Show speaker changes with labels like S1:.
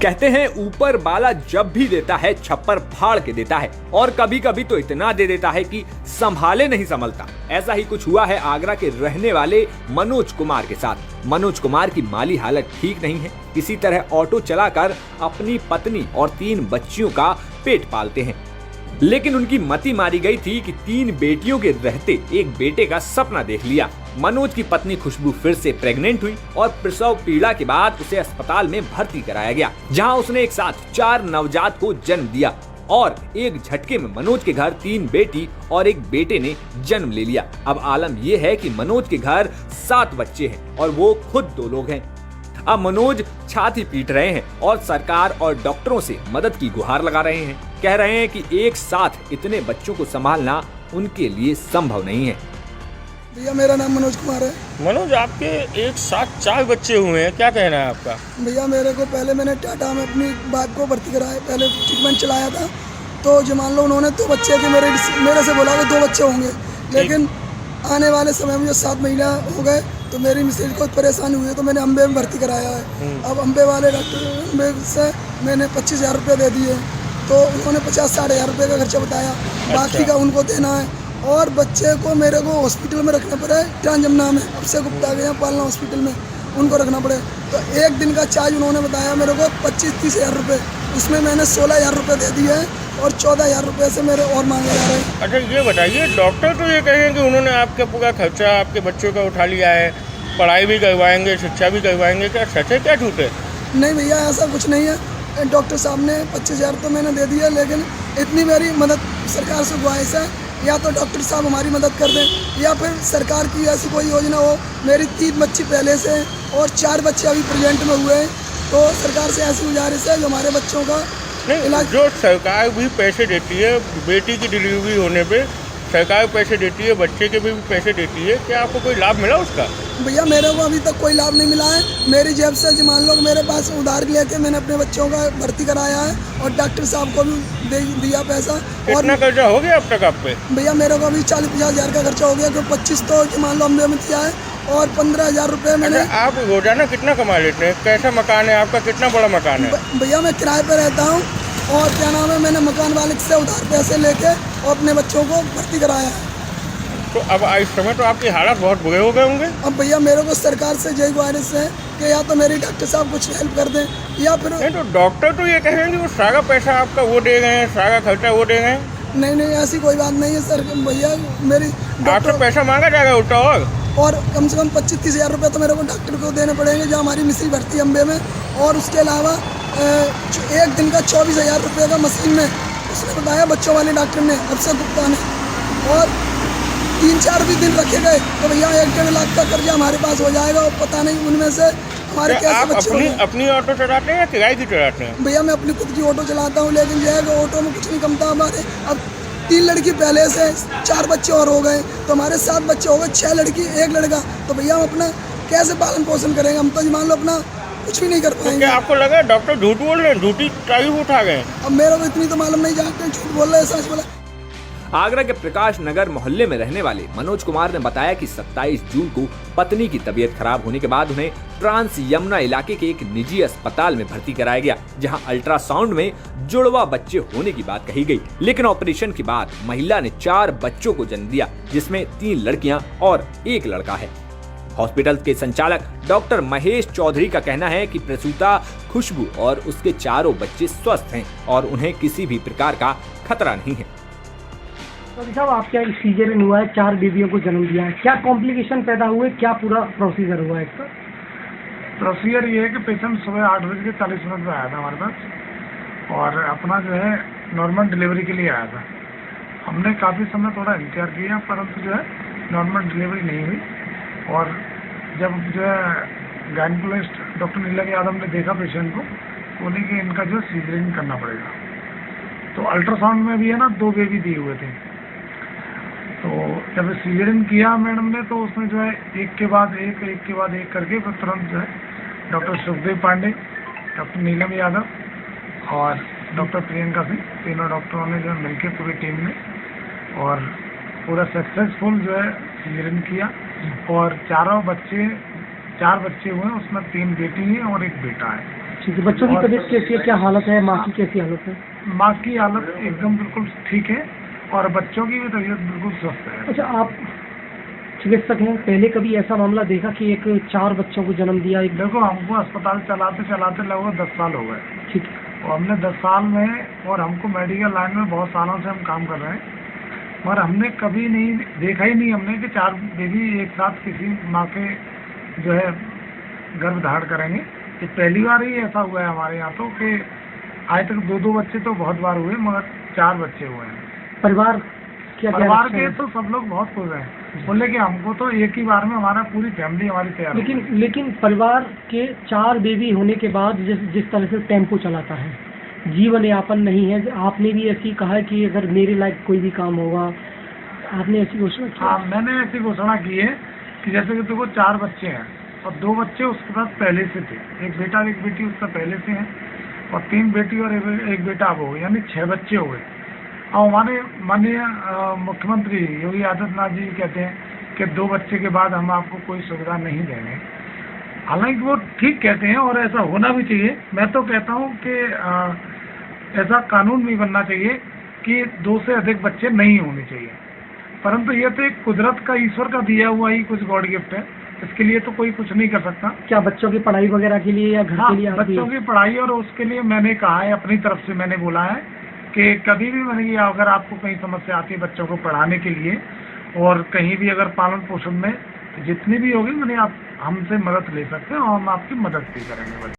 S1: कहते हैं ऊपर वाला जब भी देता है छप्पर फाड़ के देता है, और कभी कभी तो इतना दे देता है कि संभाले नहीं संभलता। ऐसा ही कुछ हुआ है आगरा के रहने वाले मनोज कुमार के साथ। मनोज कुमार की माली हालत ठीक नहीं है। किसी तरह ऑटो चलाकर अपनी पत्नी और 3 बच्चियों का पेट पालते हैं, लेकिन उनकी मति मारी गई थी कि 3 बेटियों के रहते एक बेटे का सपना देख लिया। मनोज की पत्नी खुशबू फिर से प्रेग्नेंट हुई और प्रसव पीड़ा के बाद उसे अस्पताल में भर्ती कराया गया, जहां उसने एक साथ 4 नवजात को जन्म दिया और एक झटके में मनोज के घर 3 बेटी और एक बेटे ने जन्म ले लिया। अब आलम यह है कि मनोज के घर 7 बच्चे हैं और वो खुद 2 लोग हैं। अब मनोज छाती पीट रहे हैं और सरकार और डॉक्टरों से मदद की गुहार लगा रहे हैं। कह रहे हैं कि एक साथ इतने बच्चों को संभालना उनके लिए संभव नहीं है।
S2: भैया मेरा नाम मनोज कुमार है।
S3: मनोज, आपके एक साथ 4 बच्चे हुए हैं, क्या कहना है आपका?
S2: भैया मेरे को पहले मैंने टाटा में अपनी बात को भर्ती कराया, पहले ट्रीटमेंट चलाया था। तो जो मान लो उन्होंने 2 बच्चे के मेरे से बोला कि 2 बच्चे होंगे, लेकिन आने वाले समय में जो 7 महीना हो गए तो मेरी मिसेज को परेशानी हुई है, तो मैंने अम्बे में भर्ती कराया है। अब अम्बे वाले डॉक्टर से मैंने 25,000 रुपये दे दिए, तो उन्होंने 50-60 हज़ार रुपये का खर्चा बताया। बाकी का उनको देना है। और बच्चे को मेरे को हॉस्पिटल में रखना पड़े, ट्रांजमना में, अक्षय गुप्ता के यहाँ पालना हॉस्पिटल में उनको रखना पड़े। तो एक दिन का चार्ज उन्होंने बताया मेरे को 25-30 हज़ार रुपये, उसमें मैंने 16,000 रुपये दे दिए हैं और 14,000 रुपये से मेरे और मांगे जा रहे हैं।
S3: अच्छा ये बताइए, डॉक्टर तो ये कहेंगे कि उन्होंने आपका पूरा खर्चा आपके बच्चों का उठा लिया है, पढ़ाई भी करवाएंगे, शिक्षा भी करवाएंगे, क्या सच है क्या झूठ है?
S2: नहीं भैया ऐसा कुछ नहीं है। डॉक्टर साहब ने 25,000 तो मैंने दे दिया, लेकिन इतनी मेरी मदद सरकार से गुजारिश है, या तो डॉक्टर साहब हमारी मदद कर दें या फिर सरकार की ऐसी कोई योजना हो। मेरी 3 बच्ची पहले से और 4 बच्चे अभी प्रेजेंट में हुए हैं, तो सरकार से ऐसी गुजारिश है जो हमारे बच्चों का
S3: नहीं, जो सरकार भी पैसे देती है बेटी की डिलीवरी होने पे, सरकार पैसे देती है, बच्चे के भी पैसे देती है, क्या आपको कोई लाभ मिला उसका?
S2: भैया मेरे को अभी तक कोई लाभ नहीं मिला है। मेरी जेब से जो मान लो मेरे पास उधार लेके मैंने अपने बच्चों का भर्ती कराया है और डॉक्टर साहब को भी दिया पैसा। और
S3: कितना कर्जा हो गया अब तक आप पे?
S2: भैया मेरे को अभी 40-50 हज़ार का खर्चा हो गया, क्योंकि 25 तो जो मान लो अम्बे में दिया है और 15,000 रुपये मैंने।
S3: आप रोजाना कितना कमा लेते हैं? कैसा मकान है आपका, कितना बड़ा मकान है?
S2: भैया मैं किराए पर रहता हूँ और क्या नाम है, मैंने मकान मालिक से उधार पैसे लेके और अपने बच्चों को भर्ती कराया है।
S3: तो अब इस समय तो आपकी हालत बहुत बुरे हो गए होंगे।
S2: अब भैया मेरे को सरकार से यही गुजारिश है कि या तो मेरी डॉक्टर साहब कुछ हेल्प कर दें या फिर।
S3: नहीं तो डॉक्टर तो ये कहेंगे वो सारा पैसा आपका वो दे गए हैं, सारा खर्चा वो दे गए हैं।
S2: नहीं ऐसी कोई बात नहीं है सर। भैया मेरी
S3: आपसे पैसा मांगा जाएगा उल्टा,
S2: और कम से कम 25-30 हज़ार रुपये तो मेरे को डॉक्टर को देने पड़ेंगे जो हमारी मिस्री भर्ती अम्बे में। और उसके अलावा एक दिन का 24,000 रुपये का मशीन में उसने बताया बच्चों वाले डॉक्टर ने, अक्षय गुप्ता ने, और 3-4 भी दिन रखे गए तो भैया 1-1.5 लाख का कर्जा हमारे पास हो जाएगा। और पता नहीं उनमें से हमारे कैसे बच्चे।
S3: अपनी ऑटो चलाते हैं या किराए की चलाते हैं?
S2: भैया मैं अपनी खुद की ऑटो चलाता हूँ, लेकिन जो है ऑटो में कुछ नहीं कमता हमारे। अब 3 लड़की पहले से, 4 बच्चे और हो गए, तो हमारे 7 बच्चे हो गए, 6 लड़की 1 लड़का। तो भैया हम अपना कैसे पालन पोषण करेंगे? हम तो मान लो अपना कुछ भी नहीं कर पाएंगे।
S3: क्या आपको लगा डॉक्टर झूठ बोल रहे हैं, झूठी तारीफ उठा गए?
S2: अब मेरे को इतनी तो मालूम नहीं, जानते झूठ बोल रहे हैं सच बोला।
S1: आगरा के प्रकाश नगर मोहल्ले में रहने वाले मनोज कुमार ने बताया कि 27 जून को पत्नी की तबीयत खराब होने के बाद उन्हें ट्रांस यमुना इलाके के एक निजी अस्पताल में भर्ती कराया गया, जहां अल्ट्रासाउंड में जुड़वा बच्चे होने की बात कही गई। लेकिन ऑपरेशन के बाद महिला ने 4 बच्चों को जन्म दिया, जिसमें 3 लड़कियां और 1 लड़का है। हॉस्पिटल के संचालक डॉक्टर महेश चौधरी का कहना है कि प्रसूता खुशबू और उसके 4 बच्चे स्वस्थ हैं और उन्हें किसी भी प्रकार का खतरा नहीं है।
S4: तो साहब आपके यहाँ सीजरियन हुआ है, 4 बेबियों को जन्म दिया है, क्या कॉम्प्लिकेशन पैदा हुए, क्या पूरा प्रोसीजर हुआ है इसका?
S5: प्रोसीजर ये है कि पेशेंट सुबह 8:40 पे आया था हमारे पास और अपना जो है नॉर्मल डिलीवरी के लिए आया था। हमने काफ़ी समय थोड़ा इंतजार किया, परंतु जो है नॉर्मल डिलीवरी नहीं हुई। और जब जो है गायनेकोलॉजिस्ट डॉक्टर नीलम यादव ने देखा पेशेंट को, बोले कि इनका जो है सीजरियन करना पड़ेगा। तो अल्ट्रासाउंड में भी है ना 2 बेबी दिए हुए थे। तो जब सीजरियन किया मैडम ने, तो उसमें जो है एक के बाद एक करके फिर तुरंत जो है डॉक्टर सुखदेव पांडे, डॉक्टर नीलम यादव और डॉक्टर प्रियंका सिंह, तीनों डॉक्टरों ने जो है मिलकर पूरी टीम ने और पूरा सक्सेसफुल जो है सीजरियन किया। और 4 बच्चे हुए, उसमें 3 बेटी हैं और 1 बेटा है।
S4: ठीक है, बच्चों की तबीयत कैसी है, क्या हालत है, माँ की कैसी हालत है?
S5: माँ की हालत एकदम बिल्कुल ठीक है और बच्चों की भी तबीयत बिल्कुल स्वस्थ है।
S4: अच्छा, आप चिकित्सक हैं, पहले कभी ऐसा मामला देखा कि एक 4 बच्चों को जन्म दिया एक?
S5: देखो, हमको अस्पताल चलाते चलाते लगभग 10 साल हो गए
S4: ठीक है।
S5: और हमने 10 साल में, और हमको मेडिकल लाइन में बहुत सालों से हम काम कर रहे हैं, और हमने कभी नहीं देखा ही नहीं हमने कि 4 बेबी एक साथ किसी माँ के जो है गर्भ धारण करेंगे। ये पहली बार ही ऐसा हुआ है हमारे यहाँ तो, कि आज तक 2-2 बच्चे तो बहुत बार हुए, मगर 4 बच्चे हुए हैं।
S4: परिवार क्या
S5: परिवार के तो सब लोग बहुत खुश हैं, बोले कि हमको तो एक ही बार में हमारा पूरी फैमिली हमारी तैयार हो गई।
S4: लेकिन परिवार के 4 बेबी होने के बाद जिस तरह से टेम्पो चलाता है, जीवन यापन नहीं है, आपने भी ऐसी कहा है कि अगर मेरे लायक कोई भी काम होगा, आपने ऐसी घोषणा की?
S5: हाँ, मैंने ऐसी घोषणा की है कि जैसे कि देखो 4 बच्चे हैं और 2 बच्चे उसके पास पहले से थे, एक बेटा और एक बेटी उसका पहले से हैं, और 3 बेटी और एक बेटा अब हो गए, यानी 6 बच्चे हो गए। और हमारे माननीय मुख्यमंत्री योगी आदित्यनाथ जी कहते हैं कि 2 बच्चे के बाद हम आपको कोई सुविधा नहीं देंगे। हालांकि वो ठीक कहते हैं और ऐसा होना भी चाहिए। मैं तो कहता हूँ कि ऐसा कानून भी बनना चाहिए कि 2 से अधिक बच्चे नहीं होने चाहिए, परंतु ये तो एक कुदरत का, ईश्वर का दिया हुआ ही कुछ गॉड गिफ्ट है, इसके लिए तो कोई कुछ नहीं कर सकता।
S4: क्या बच्चों की पढ़ाई वगैरह के लिए या घर
S5: हाँ,
S4: के लिए?
S5: बच्चों की पढ़ाई, और उसके लिए मैंने कहा है, अपनी तरफ से मैंने बोला है कि कभी भी मैंने ये, अगर आपको कहीं समस्या आती है बच्चों को पढ़ाने के लिए और कहीं भी अगर पालन पोषण में जितनी भी होगी, मैंने आप हमसे मदद ले सकते हैं और हम आपकी मदद भी करेंगे।